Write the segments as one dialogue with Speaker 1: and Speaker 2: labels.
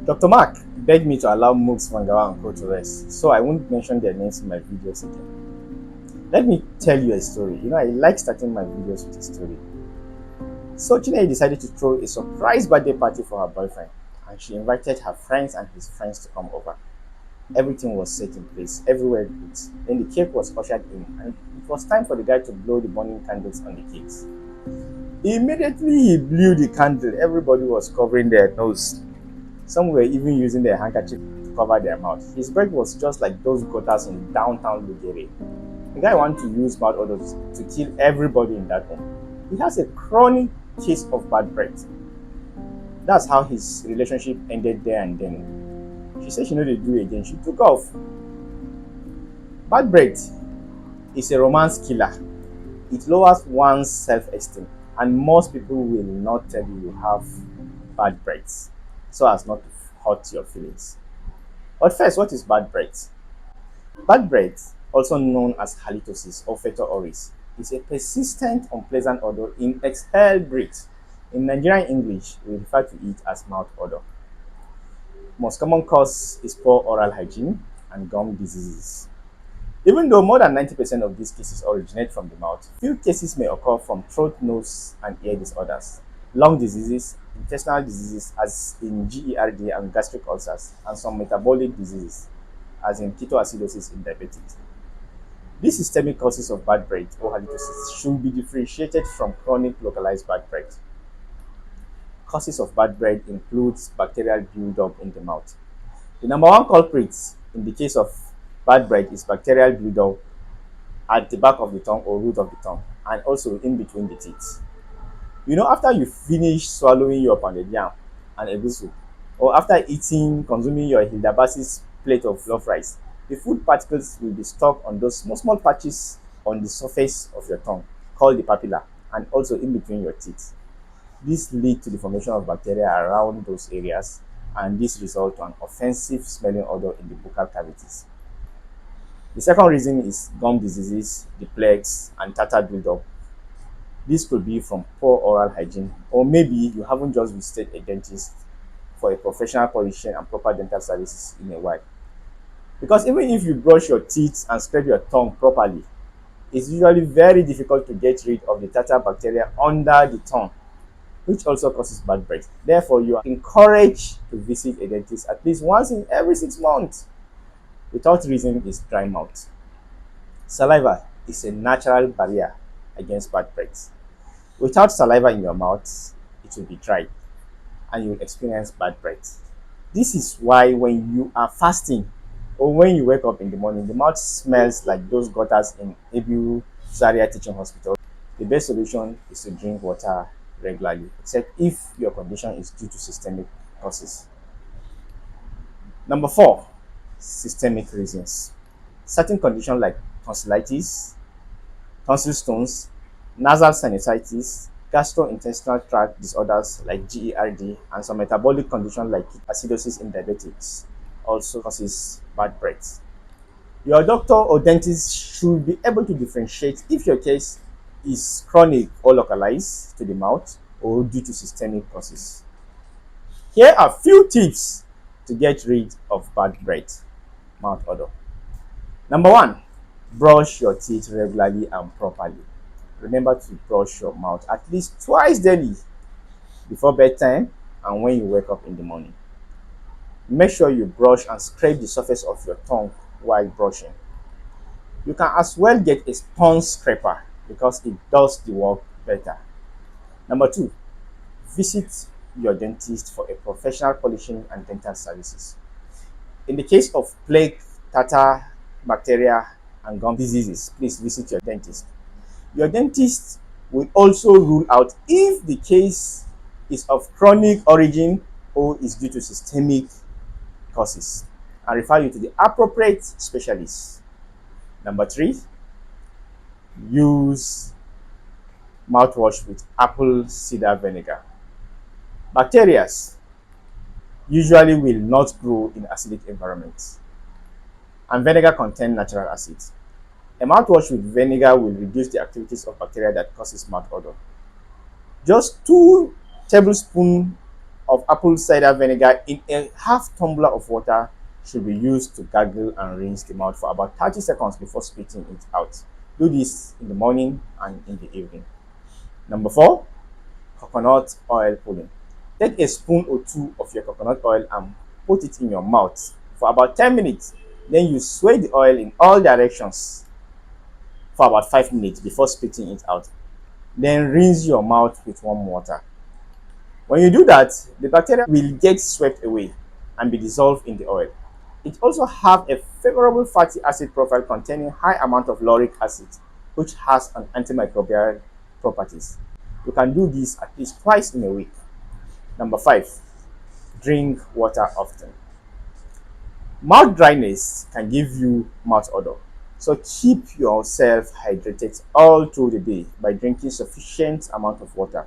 Speaker 1: Dr. Mark begged me to allow Mooks, Mangawa, and Co to rest, so I won't mention their names in my videos again. Let me tell you a story. I like starting my videos with a story. So Chineye decided to throw a surprise birthday party for her boyfriend, and she invited her friends and his friends to come over. Everything was set in place, everywhere good. Then the cake was ushered in, and it was time for the guy to blow the burning candles on the cakes. Immediately he blew the candle, everybody was covering their nose. Some were even using their handkerchief to cover their mouth. His breath was just like those gutters in downtown Lugere. The guy wanted to use mouth odors to kill everybody in that home. He has a chronic case of bad breath. That's how his relationship ended there and then. She said she knew to do it again. She took off. Bad breath is a romance killer. It lowers one's self-esteem, and most people will not tell you have bad breath so as not to hurt your feelings. But first, what is bad breath? Bad breath, also known as halitosis or fetor oris, is a persistent, unpleasant odor in exhaled breath. In Nigerian English, we refer to it as mouth odor. Most common cause is poor oral hygiene and gum diseases. Even though more than 90% of these cases originate from the mouth, few cases may occur from throat, nose, and ear disorders, lung diseases, intestinal diseases, as in GERD and gastric ulcers, and some metabolic diseases, as in ketoacidosis in diabetes. These systemic causes of bad breath or halitosis should be differentiated from chronic localized bad breath. Causes of bad breath includes bacterial buildup in the mouth. The number one culprit in the case of bad breath is bacterial buildup at the back of the tongue or root of the tongue, and also in between the teeth. After you finish swallowing your pounded yam and egusi, or after consuming your Hildabasis plate of love rice, the food particles will be stuck on those small, small patches on the surface of your tongue, called the papilla, and also in between your teeth. This leads to the formation of bacteria around those areas, and this results to an offensive smelling odor in the buccal cavities. The second reason is gum diseases, the plaques, and tartar buildup. This could be from poor oral hygiene, or maybe you haven't just visited a dentist for a professional polishing and proper dental services in a while. Because even if you brush your teeth and scrape your tongue properly, it's usually very difficult to get rid of the tartar bacteria under the tongue, which also causes bad breath. Therefore, you are encouraged to visit a dentist at least once in every 6 months. The third reason is dry mouth. Saliva is a natural barrier against bad breath. Without saliva in your mouth, it will be dry and you will experience bad breath. This is why when you are fasting or when you wake up in the morning, the mouth smells like those gutters in Abu Zaria Teaching Hospital. The best solution is to drink water regularly, except if your condition is due to systemic causes. Number four, systemic reasons. Certain conditions like tonsillitis, tonsil stones, nasal sinusitis, gastrointestinal tract disorders like GERD, and some metabolic conditions like acidosis in diabetics also causes bad breath. Your doctor or dentist should be able to differentiate if your case is chronic or localized to the mouth or due to systemic causes. Here are few tips to get rid of bad breath, mouth odor. Number one, brush your teeth regularly and properly. Remember to brush your mouth at least twice daily before bedtime and when you wake up in the morning. Make sure you brush and scrape the surface of your tongue while brushing. You can as well get a sponge scraper because it does the work better. Number two, visit your dentist for a professional polishing and dental services. In the case of plague, tartar, bacteria, and gum diseases, please visit your dentist. Your dentist will also rule out if the case is of chronic origin or is due to systemic causes and refer you to the appropriate specialist. Number three, use mouthwash with apple cider vinegar. Bacteria usually will not grow in acidic environments, and vinegar contains natural acids. A mouthwash with vinegar will reduce the activities of bacteria that causes mouth odor. Just 2 tablespoons of apple cider vinegar in a half tumbler of water should be used to gargle and rinse the mouth for about 30 seconds before spitting it out. Do this in the morning and in the evening. Number 4, coconut oil pulling. Take a spoon or two of your coconut oil and put it in your mouth for about 10 minutes. Then you sway the oil in all directions for about 5 minutes before spitting it out. Then rinse your mouth with warm water. When you do that, the bacteria will get swept away and be dissolved in the oil. It also have a favorable fatty acid profile containing high amount of lauric acid, which has an antimicrobial properties. You can do this at least twice in a week. Number 5, drink water often. Mouth dryness can give you mouth odor. So keep yourself hydrated all through the day by drinking sufficient amount of water.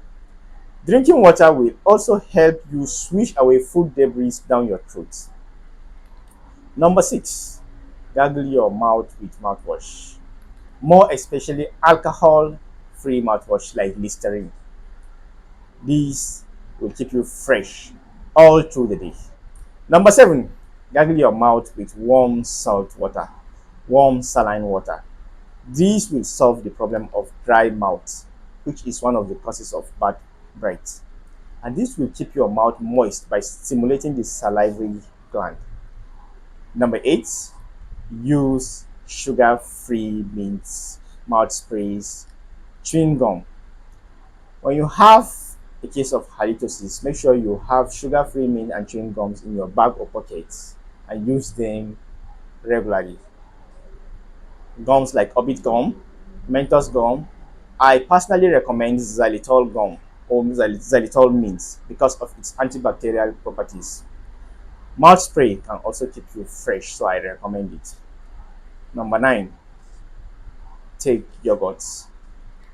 Speaker 1: Drinking water will also help you swish away food debris down your throat. Number 6, gargle your mouth with mouthwash. More especially alcohol-free mouthwash like Listerine. These will keep you fresh all through the day. Number 7, gargle your mouth with warm salt water, warm saline water. These will solve the problem of dry mouth, which is one of the causes of bad breath. And this will keep your mouth moist by stimulating the salivary gland. Number 8, use sugar-free mints, mouth sprays, chewing gum. When you have a case of halitosis, make sure you have sugar-free mint and chewing gums in your bag or pockets and use them regularly. Gums like Orbit gum, Mentos gum. I personally recommend xylitol gum or xylitol mint because of its antibacterial properties. Mouth spray can also keep you fresh, so I recommend it. Number 9, take yogurt.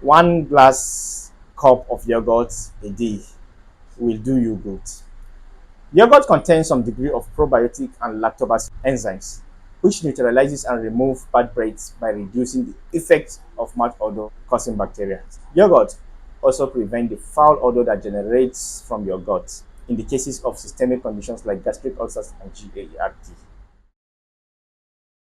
Speaker 1: 1 glass cup of yogurt a day will do you good. Yogurt contains some degree of probiotic and lactobacillus enzymes, which neutralizes and remove bad breath by reducing the effect of mouth odor causing bacteria. Yogurt also prevents the foul odor that generates from your gut in the cases of systemic conditions like gastric ulcers and GERD.